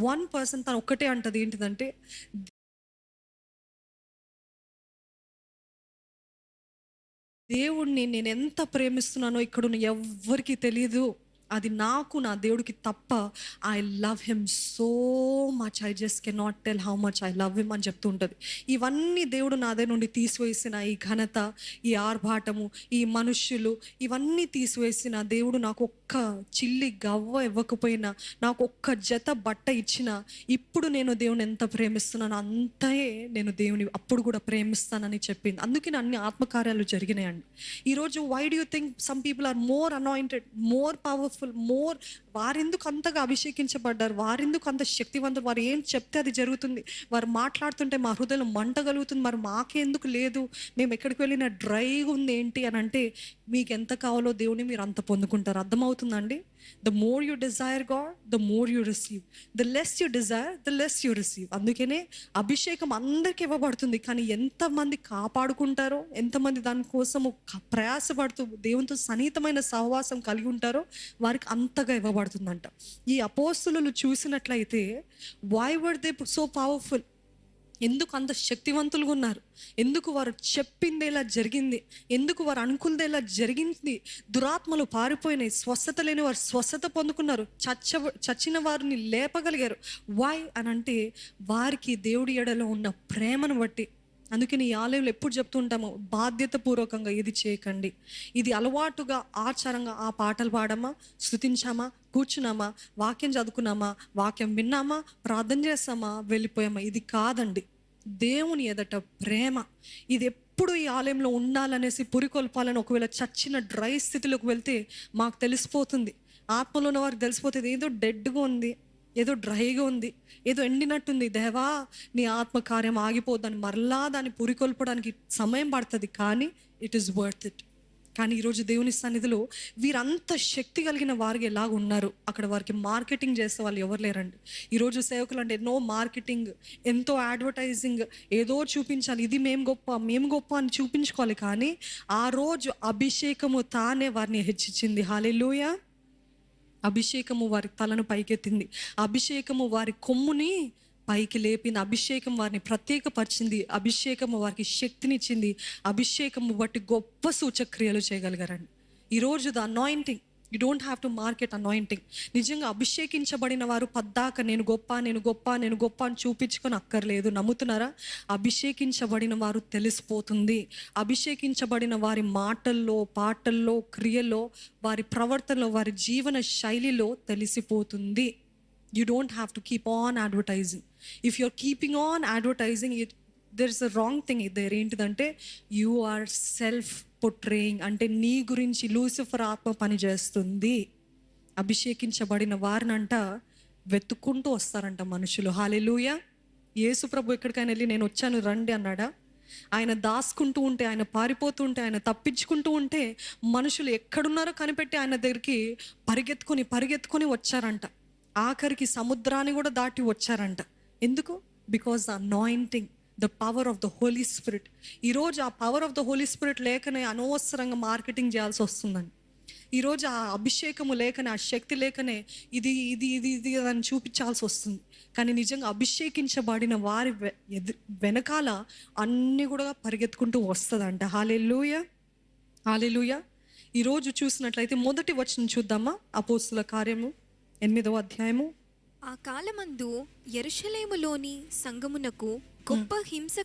1% తను ఒక్కటే అంటది ఏంటిదంటే, దేవుడిని నేనెంత ప్రేమిస్తున్నానో ఇక్కడున్న ఎవ్వరికీ తెలీదు. అది నాకు, నా దేవుడికి తప్ప. I love him so much, I just cannot tell how much I love him అని చెప్తూ ఉంటుంది. ఇవన్నీ దేవుడు నా దగ్గర నుండి తీసివేసిన ఈ ఘనత, ఈ ఆర్భాటము, ఈ మనుష్యులు, ఇవన్నీ తీసివేసిన దేవుడు నాకు ఒక్క చిల్లి గవ్వ ఇవ్వకపోయినా, నాకు ఒక్క జత బట్ట ఇచ్చినా, ఇప్పుడు నేను దేవుని ఎంత ప్రేమిస్తున్నానో అంతే నేను దేవుని అప్పుడు కూడా ప్రేమిస్తానని చెప్పింది. అందుకే అన్ని ఆత్మకార్యాలు జరిగినాయండి. ఈరోజు why do you think some people are more anointed, more powerful, more, వారెందుకు అంతగా అభిషేకించబడ్డారు, వారెందుకు అంత శక్తివంతులు, వారు ఏం చెప్తే అది జరుగుతుంది, వారు మాట్లాడుతుంటే మా హృదయంలో మంట కలుగుతుంది, మరి మాకెందుకు లేదు, మేము ఎక్కడికి వెళ్ళినా డ్రైగా ఉంది ఏంటి అని అంటే, మీకు ఎంత కావాలో దేవుని మీరు అంత పొందుకుంటారు. అర్థమవుతుందండి? The more you desire God, the more you receive. The less you desire, the less you receive. అందుకనే అభిషేకం అందరికి ఇవ్వబడుతుంది, కానీ ఎంతమంది కాపాడుకుంటారో, ఎంతమంది దానికోసము ప్రయాసపడుతూ దేవునితో సన్నిహితమైన సహవాసం కలిగి ఉంటారో వారికి అంతగా ఇవ్వబడుతుందంట. ఈ అపోస్తులు చూసినట్లయితే, why were they so powerful? ఎందుకు అంత శక్తివంతులుగా ఉన్నారు? ఎందుకు వారు చెప్పిందేలా జరిగింది? ఎందుకు వారు అనుకున్నదేలా జరిగింది? దురాత్మలు పారిపోయినాయి, స్వస్థత లేని వారు స్వస్థత పొందుకున్నారు, చచ్చిన వారిని లేపగలిగారు. వై అని అంటే, వారికి దేవుడి ఎడలో ఉన్న ప్రేమను బట్టి. అందుకని ఈ ఆలయంలో ఎప్పుడు చెప్తూ ఉంటాము, బాధ్యత పూర్వకంగా ఇది చేయకండి. ఇది అలవాటుగా ఆచారంగా ఆ పాటలు పాడమా, స్తుతించామా, కూర్చున్నామా, వాక్యం చదువుకున్నామా, వాక్యం విన్నామా, ప్రార్థన చేస్తామా, వెళ్ళిపోయామా, ఇది కాదండి. దేవుని ఎదట ప్రేమ. ఇది ఎప్పుడు ఈ ఆలయంలో ఉండాలనేసి పురికొల్పాలని, ఒకవేళ చచ్చిన డ్రై స్థితిలోకి వెళ్తే మాకు తెలిసిపోతుంది, ఆత్మలో ఉన్న వారికి తెలిసిపోతుంది, ఏదో డెడ్గా ఉంది, ఏదో డ్రైగా ఉంది, ఏదో ఎండినట్టుంది, దేవా నీ ఆత్మకార్యం ఆగిపోద్దని మరలా దాన్ని పురికొల్పడానికి సమయం పడుతుంది, కానీ ఇట్ ఈస్ వర్త్ ఇట్. కానీ ఈరోజు దేవుని సన్నిధిలో వీరంత శక్తి కలిగిన వారికి ఎలాగ ఉన్నారు? అక్కడ వారికి మార్కెటింగ్ చేసే వాళ్ళు ఎవరు లేరండి. ఈరోజు సేవకులు అంటే ఎన్నో మార్కెటింగ్, ఎంతో అడ్వర్టైజింగ్, ఏదో చూపించాలి, ఇది మేము గొప్ప అని చూపించుకోవాలి. కానీ ఆ రోజు అభిషేకము తానే వారిని హెచ్చించింది. హల్లెలూయా. అభిషేకము వారి తలను పైకెత్తింది, అభిషేకము వారి కొమ్ముని పైకి లేపింది, అభిషేకం వారిని ప్రత్యేకపరిచింది, అభిషేకము వారికి శక్తినిచ్చింది, అభిషేకము బట్టి గొప్ప సూచక్రియలు చేయగలిగారండి. ఈరోజు the anointing, you don't have to market anointing. నిజంగా అభిషేకించబడిన వారు పద్దాక నేను గొప్ప అని చూపించుకొని అక్కర్లేదు. నమ్ముతున్నారా? అభిషేకించబడిన వారు తెలిసిపోతుంది. అభిషేకించబడిన వారి మాటల్లో, పాటల్లో, క్రియల్లో, వారి ప్రవర్తనలో, వారి జీవన శైలిలో తెలిసిపోతుంది. You don't have to keep on advertising. If you're keeping on advertising, there's a wrong thing there. ఏంటిదంటే, you are self portraying. అంటే నీ గురించి లూసిఫర్ ఆత్మ పని చేస్తుంది. అభిషేకించబడిన వారినంట వెతుక్కుంటూ వస్తారంట మనుషులు. హల్లెలూయా. యేసు ప్రభు ఎక్కడికైనా వెళ్ళి నేను వచ్చాను రండి అన్నాడా? ఆయన దాచుకుంటూ ఉంటే, ఆయన పారిపోతూ ఉంటే, ఆయన తప్పించుకుంటూ ఉంటే, మనుషులు ఎక్కడున్నారో కనిపెట్టి ఆయన దగ్గరికి పరిగెత్తుకొని వచ్చారంట. ఆఖరికి సముద్రాన్ని కూడా దాటి వచ్చారంట. ఎందుకు? Because the anointing, the power of the Holy Spirit. ఈరోజు ఆ power of the Holy Spirit లేకనే అనవసరంగా మార్కెటింగ్ చేయాల్సి వస్తుందండి. ఈరోజు ఆ అభిషేకము లేకనే, ఆ శక్తి లేకనే ఇది ఇది ఇది ఇది అని చూపించాల్సి వస్తుంది. కానీ నిజంగా అభిషేకించబడిన వారి వెనకాల అన్నీ కూడా పరిగెత్తుకుంటూ వస్తుందంట. హల్లెలూయా, హల్లెలూయా. ఈరోజు చూసినట్లయితే మొదటి వచనం చూద్దామా? అపోస్తుల కార్యము 8వ అధ్యాయము. ఆ కాలమందు యెరూషలేములోని సంఘమునకు గొప్ప హింస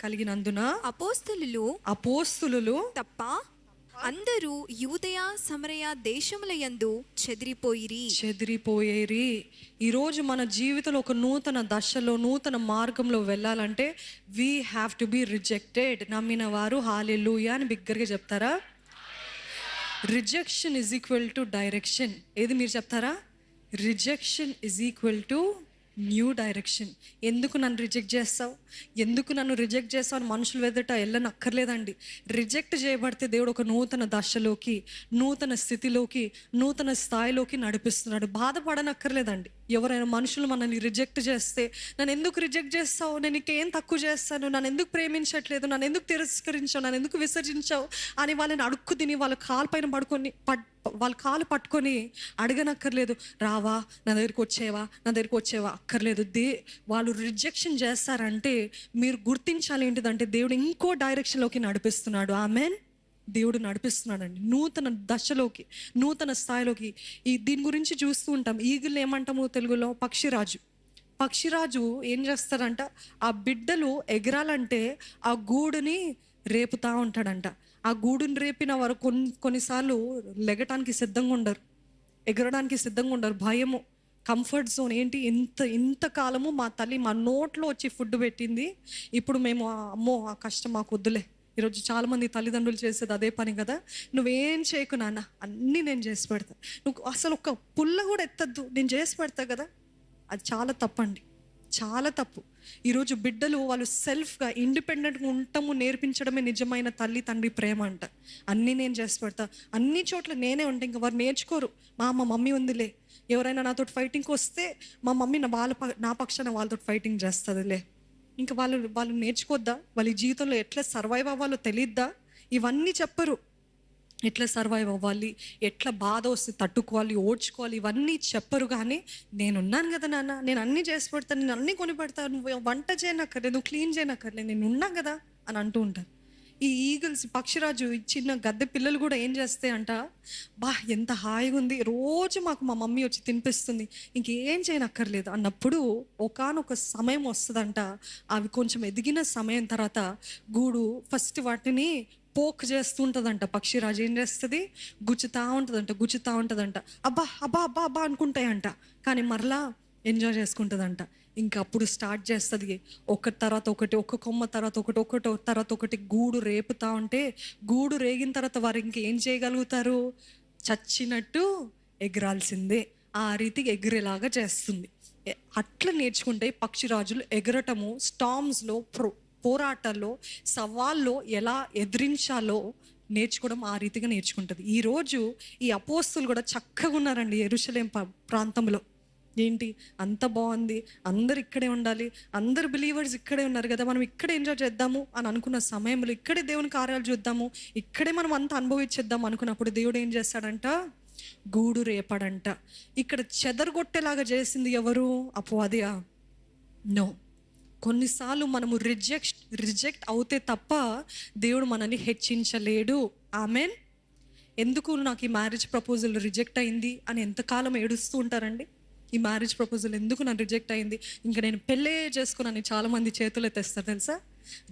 కలిగినందున అపోస్తలులు తప్ప అందరూ యూదయ సమరయ దేశములయందు చెదిరిపోయేరి. ఈరోజు మన జీవితంలో ఒక నూతన దశలో, నూతన మార్గంలో వెళ్ళాలంటే we have to be rejected. నమ్మిన వారు హల్లెలూయా అని బిగ్గరగా చెప్తారా? Rejection is equal to direction. ఏది మీరు చెప్తారా? Rejection is equal to new direction. ఎందుకు నన్ను రిజెక్ట్ చేస్తావు అని మనుషులు ఎదుట వెళ్ళనక్కర్లేదండి. రిజెక్ట్ చేయబడితే దేవుడు ఒక నూతన దశలోకి, నూతన స్థితిలోకి, నూతన స్థాయిలోకి నడిపిస్తున్నాడు. బాధపడనక్కర్లేదండి. ఎవరైనా మనుషులు మనల్ని రిజెక్ట్ చేస్తే, నన్ను ఎందుకు రిజెక్ట్ చేస్తావు, నేను నీకేం తక్కువ చేస్తాను, నన్ను ఎందుకు ప్రేమించట్లేదు, నన్ను ఎందుకు తిరస్కరించావు, నన్ను ఎందుకు విసర్జించావు అని వాళ్ళని అడుక్కు తిని వాళ్ళ కాలు పైన వాళ్ళ కాలు పట్టుకొని అడగనక్కర్లేదు. రావా, నా దగ్గరికి వచ్చేవా అక్కర్లేదు. వాళ్ళు రిజెక్షన్ చేస్తారంటే మీరు గుర్తించాలి ఏంటిదంటే దేవుడు ఇంకో డైరెక్షన్లోకి నడిపిస్తున్నాడు. ఆమెన్. దేవుడు నడిపిస్తున్నాడండి నూతన దశలోకి, నూతన స్థాయిలోకి. దీని గురించి చూస్తూ ఉంటాం. ఈగిల్ ఏమంటాము తెలుగులో? పక్షిరాజు ఏం చేస్తాడంట, ఆ బిడ్డలు ఎగరాలంటే ఆ గూడుని రేపుతా ఉంటాడంట. ఆ గూడుని రేపిన వారు కొన్నిసార్లు లెగటానికి సిద్ధంగా ఉండరు, ఎగరడానికి సిద్ధంగా ఉండరు. భయము, కంఫర్ట్ జోన్. ఏంటి, ఇంతకాలము మా తల్లి మా నోట్లో వచ్చి ఫుడ్ పెట్టింది, ఇప్పుడు మేము అమ్మో ఆ కష్టం మాకు వద్దులే. ఈరోజు చాలామంది తల్లిదండ్రులు చేసేది అదే పని కదా. నువ్వేం చేయకు నాన్న, అన్నీ నేను చేసి పెడతా, నువ్వు అసలు ఒక పుల్ల కూడా ఎత్తద్దు, నేను చేసి పెడతా కదా. అది చాలా తప్పండి, చాలా తప్పు. ఈరోజు బిడ్డలు వాళ్ళు సెల్ఫ్గా ఇండిపెండెంట్గా ఉండటము నేర్పించడమే నిజమైన తల్లి తండ్రి ప్రేమ అంట. అన్నీ నేను చేసి పెడతా, అన్ని చోట్ల నేనే ఉంటా. ఇంకా వారు నేర్చుకోరు, మా మమ్మీ ఉందిలే, ఎవరైనా నాతో ఫైటింగ్కి వస్తే మా మమ్మీ నా పక్షాన వాళ్ళతో ఫైటింగ్ చేస్తుందిలే. ఇంకా వాళ్ళు నేర్చుకోద్దా? వాళ్ళ జీవితంలో ఎట్లా సర్వైవ్ అవ్వాలో తెలియద్దా? ఇవన్నీ చెప్పరు. ఎట్లా సర్వైవ్ అవ్వాలి, ఎట్లా బాధ వస్తే తట్టుకోవాలి, ఓడ్చుకోవాలి, ఇవన్నీ చెప్పరు. కానీ నేనున్నాను కదా నాన్న, నేను అన్నీ చేసి పెడతాను, నేను అన్నీ కొని పెడతాను, నువ్వు వంట చేయనక్కర్లేదు, నువ్వు క్లీన్ చేయనక్కర్లేదు, నేను ఉన్నా కదా అని అంటూ ఉంటారు. ఈ ఈగిల్స్, పక్షిరాజు, చిన్న గద్దె పిల్లలు కూడా ఏం చేస్తాయి అంట, ఎంత హాయిగా ఉంది, రోజు మాకు మా మమ్మీ వచ్చి తినిపిస్తుంది, ఇంకేం చేయనక్కర్లేదు అన్నప్పుడు ఒకానొక సమయం వస్తుందంట. అవి కొంచెం ఎదిగిన సమయం తర్వాత గూడు ఫస్ట్ వాటిని పోక్ చేస్తూ ఉంటుందంట. పక్షిరాజు ఏం చేస్తుంది, గుచ్చుతా ఉంటుందంట. అబ్బా అబ్బా అబ్బా అబ్బా అనుకుంటాయంట, కానీ మరలా ఎంజాయ్ చేసుకుంటుందంట. ఇంకా అప్పుడు స్టార్ట్ చేస్తుంది, ఒకటి తర్వాత ఒకటి, ఒక్క కొమ్మ తర్వాత ఒకటి గూడు రేపుతా ఉంటే, గూడు రేగిన తర్వాత వారు ఇంకేం చేయగలుగుతారు, చచ్చినట్టు ఎగరాల్సిందే. ఆ రీతికి ఎగిరేలాగా చేస్తుంది. అట్లా నేర్చుకుంటే పక్షిరాజులు ఎగరటము, స్టామ్స్లో పోరాటాల్లో, సవాల్లో ఎలా ఎదిరించాలో నేర్చుకోవడం ఆ రీతిగా నేర్చుకుంటుంది. ఈరోజు ఈ అపోస్తులు కూడా చక్కగా ఉన్నారండి యెరూషలేం ప్రాంతంలో. ఏంటి, అంత బాగుంది, అందరు ఇక్కడే ఉండాలి, అందరు బిలీవర్స్ ఇక్కడే ఉన్నారు కదా, మనం ఇక్కడే ఎంజాయ్ చేద్దాము అని అనుకున్న సమయంలో, ఇక్కడే దేవుని కార్యాలు చూద్దాము, ఇక్కడే మనం అంతా అనుభవించేద్దాం అనుకున్నప్పుడు దేవుడు ఏం చేస్తాడంట, గూడు రేపాడంట. ఇక్కడ చెదరగొట్టేలాగా చేసింది ఎవరు? అపవాదియా? నో. కొన్నిసార్లు మనము రిజెక్ట్ అవుతే తప్ప దేవుడు మనల్ని హెచ్చించలేడు. ఆమెన్. ఎందుకు నాకు ఈ మ్యారేజ్ ప్రపోజల్ రిజెక్ట్ అయింది అని ఎంతకాలం ఏడుస్తూ ఉంటారండి. ఈ మ్యారేజ్ ప్రపోజల్ ఎందుకు నన్ను రిజెక్ట్ అయింది, ఇంకా నేను పెళ్ళే చేసుకున్నాను, చాలామంది చేతులు ఎత్తేస్తారు తెలుసా.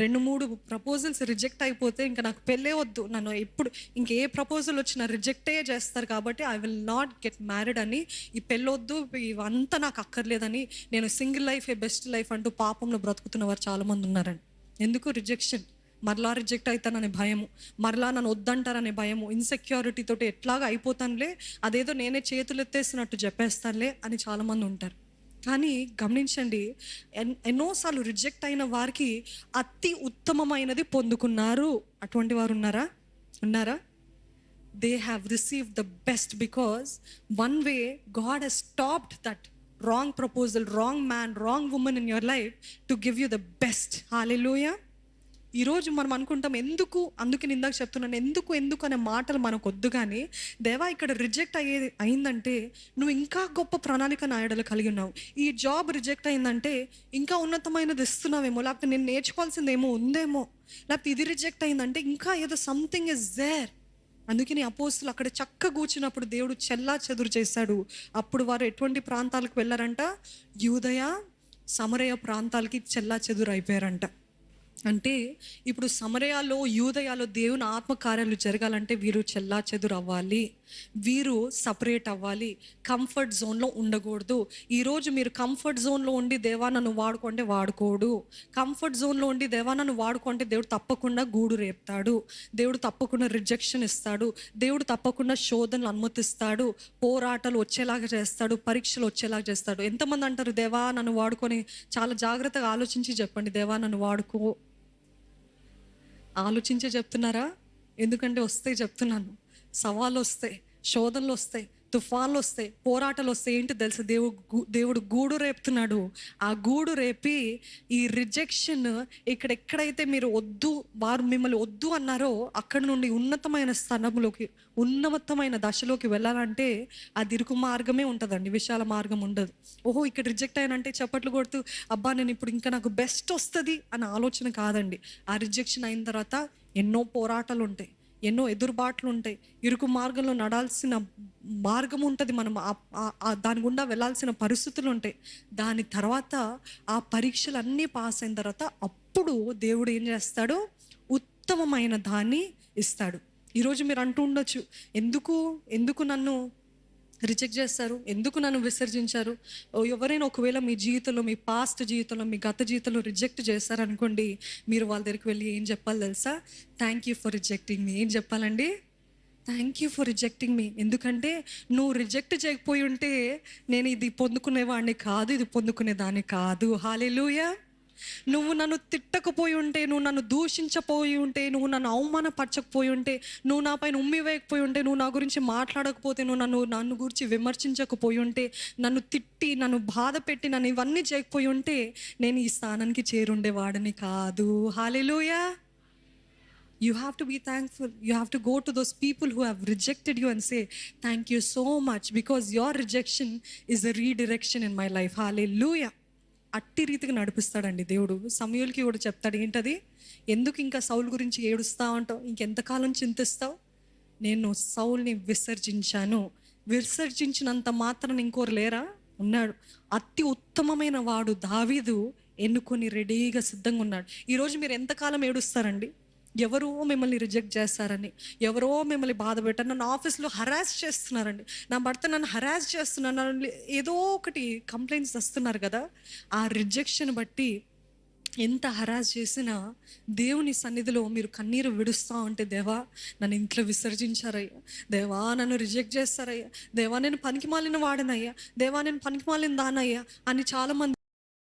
2-3 ప్రపోజల్స్ రిజెక్ట్ అయిపోతే ఇంకా నాకు పెళ్ళే వద్దు, నన్ను ఎప్పుడు ఇంకే ప్రపోజల్ వచ్చినా రిజెక్టే చేస్తారు, కాబట్టి I will not get married అని, ఈ పెళ్ళొద్దు, ఇవంతా నాకు అక్కర్లేదని, నేను సింగిల్ లైఫే బెస్ట్ లైఫ్ అంటూ పాపంలో బ్రతుకుతున్న వారు చాలామంది ఉన్నారండి. ఎందుకు? రిజెక్షన్. మరలా రిజెక్ట్ అవుతాననే భయము, మరలా నన్ను వద్దంటారనే భయము, ఇన్సెక్యూరిటీ తోటి ఎట్లాగా అయిపోతానులే, అదేదో నేనే చేతులు ఎత్తేసినట్టు చెప్పేస్తానులే అని చాలామంది ఉంటారు. కానీ గమనించండి, ఎన్నోసార్లు రిజెక్ట్ అయిన వారికి అతి ఉత్తమమైనది పొందుకున్నారు. అటువంటి వారు ఉన్నారా? They have received the best because one way God has stopped that wrong proposal, wrong man, wrong woman in your life to give you the best. Hallelujah. ఈరోజు మనం అనుకుంటాం అందుకే ఇందాక చెప్తున్నాను, ఎందుకు అనే మాటలు మనకు వద్దు. కానీ దేవా, ఇక్కడ రిజెక్ట్ అయిందంటే నువ్వు ఇంకా గొప్ప ప్రణాళిక నా ఎడల కలిగి ఉన్నావు. ఈ జాబ్ రిజెక్ట్ అయిందంటే ఇంకా ఉన్నతమైనది ఇస్తున్నావేమో, లేకపోతే నేను నేర్చుకోవాల్సిందేమో ఉందేమో, లేకపోతే ఇది రిజెక్ట్ అయిందంటే ఇంకా ఏదో సంథింగ్ ఇస్ దేర్. అందుకని అపోస్తులు అక్కడ చక్క కూర్చున్నప్పుడు దేవుడు చెల్లా చెదురు చేశాడు. అప్పుడు వారు ఎటువంటి ప్రాంతాలకు వెళ్ళారంట, యూదయ సమరయ ప్రాంతాలకి చెల్లా చెదురు అయిపోయారంట. అంటే ఇప్పుడు సమరయాలో, యూదయాలో దేవుని ఆత్మకార్యాలు జరగాలంటే వీరు చెల్లా చెదురు అవ్వాలి, వీరు సపరేట్ అవ్వాలి, కంఫర్ట్ జోన్లో ఉండకూడదు. ఈరోజు మీరు కంఫర్ట్ జోన్లో ఉండి దేవా నన్ను వాడుకుంటే వాడుకోడు, కంఫర్ట్ జోన్లో ఉండి దేవా నన్ను వాడుకుంటే దేవుడు తప్పకుండా గూడు రేపుతాడు, దేవుడు తప్పకుండా రిజెక్షన్ ఇస్తాడు, దేవుడు తప్పకుండా శోధనలు అనుమతిస్తాడు, పోరాటాలు వచ్చేలాగా చేస్తాడు, పరీక్షలు వచ్చేలాగా చేస్తాడు. ఎంతమంది అంటారు దేవా నన్ను వాడుకొని? చాలా జాగ్రత్తగా ఆలోచించి చెప్పండి, దేవా నన్ను వాడుకో. ఆలోచించే చెప్తున్నారా? ఎందుకంటే వస్తాయి, చెప్తున్నాను, సవాళ్ళు వస్తాయి, శోధనలు వస్తాయి, తుఫాన్లు వస్తాయి, పోరాటాలు వస్తాయి. ఏంటి తెలుసా? దేవుడు గూడు రేపుతున్నాడు. ఆ గూడు రేపి ఈ రిజెక్షన్ ఎక్కడైతే మీరు వద్దు, వారు మిమ్మల్ని వద్దు అన్నారో అక్కడ నుండి ఉన్నతమైన స్థానంలోకి, ఉన్నతమైన దశలోకి వెళ్ళాలంటే అది ఇరుకు మార్గమే ఉంటుందండి, విశాల మార్గం ఉండదు. ఓహో ఇక్కడ రిజెక్ట్ అయినంటే చప్పట్లు కొడుతూ అబ్బా నేను ఇప్పుడు ఇంకా నాకు బెస్ట్ వస్తుంది అన్న ఆలోచన కాదండి. ఆ రిజెక్షన్ అయిన తర్వాత ఎన్నో పోరాటాలు ఉంటాయి, ఎన్నో ఎదురుబాట్లు ఉంటాయి, ఇరుకు మార్గంలో నడాల్సిన మార్గం ఉంటుంది, మనం దాని గుండా వెళ్ళాల్సిన పరిస్థితులు ఉంటాయి. దాని తర్వాత ఆ పరీక్షలన్నీ పాస్ అయిన తర్వాత అప్పుడు దేవుడు ఏం చేస్తాడు? ఉత్తమమైన దాన్ని ఇస్తాడు. ఈరోజు మీరు అంటూ ఉండొచ్చు, ఎందుకు నన్ను రిజెక్ట్ చేస్తారు, ఎందుకు నన్ను విసర్జించారు? ఎవరైనా ఒకవేళ మీ జీవితంలో, మీ పాస్ట్ జీవితంలో, మీ గత జీవితంలో రిజెక్ట్ చేస్తారనుకోండి, మీరు వాళ్ళ దగ్గరికి వెళ్ళి ఏం చెప్పాలి తెలుసా? థ్యాంక్ యూ ఫర్ రిజెక్టింగ్ మీ. ఏం చెప్పాలండి? థ్యాంక్ యూ ఫర్ రిజెక్టింగ్ మీ. ఎందుకంటే నువ్వు రిజెక్ట్ చేయకపోయి ఉంటే నేను ఇది పొందుకునేవాడిని కాదు, ఇది పొందుకునేదాన్ని కాదు. హల్లెలూయా. నువ్వు నన్ను తిట్టకపోయి ఉంటే, నువ్వు నన్ను దూషించపోయి ఉంటే, నువ్వు నన్ను అవమానపరచకపోయి ఉంటే, నువ్వు నా పైన ఉమ్మి వేయకపోయి ఉంటే, నువ్వు నా గురించి మాట్లాడకపోతే, నువ్వు నన్ను గురించి విమర్శించకపోయి ఉంటే, నన్ను తిట్టి, నన్ను బాధ పెట్టి, నన్ను ఇవన్నీ చేయకపోయి ఉంటే నేను ఈ స్థానానికి చేరుండేవాడిని కాదు. హల్లెలూయా. You have to be thankful. You have to go to those people who have rejected you and say, thank you so much because your rejection is a redirection in my life. Hallelujah. అట్టి రీతిగా నడిపిస్తాడండి దేవుడు. సమూయేలుకి కూడా చెప్తాడు, ఏంటది? ఎందుకు ఇంకా సౌలు గురించి ఏడుస్తా ఉంటావు, ఇంకెంతకాలం చింతిస్తావు? నేను సౌల్ని విసర్జించినంత మాత్రం ఇంకోరు లేరా? ఉన్నాడు. అతి ఉత్తమమైన వాడు దావీదు ఎన్నుకొని రెడీగా సిద్ధంగా ఉన్నాడు. ఈరోజు మీరు ఎంతకాలం ఏడుస్తారండి? ఎవరో మిమ్మల్ని రిజెక్ట్ చేస్తారని, ఎవరో మిమ్మల్ని బాధ పెట్టారు, నన్ను ఆఫీస్లో హరాస్ చేస్తున్నారండి, నా భర్త నన్ను హరాస్ చేస్తున్నారు, నన్ను ఏదో ఒకటి కంప్లైంట్స్ వస్తున్నారు కదా. ఆ రిజెక్షన్ బట్టి ఎంత హరాస్ చేసినా దేవుని సన్నిధిలో మీరు కన్నీరు విడుస్తూ ఉంటే, దేవా నన్ను ఇంట్లో విసర్జించారయ్యా, దేవా నన్ను రిజెక్ట్ చేస్తారయ్యా, దేవా నేను పనికి మాలిన వాడనయ్యా, దేవా నేను పనికి మాలిన దానయ్యా అని చాలామంది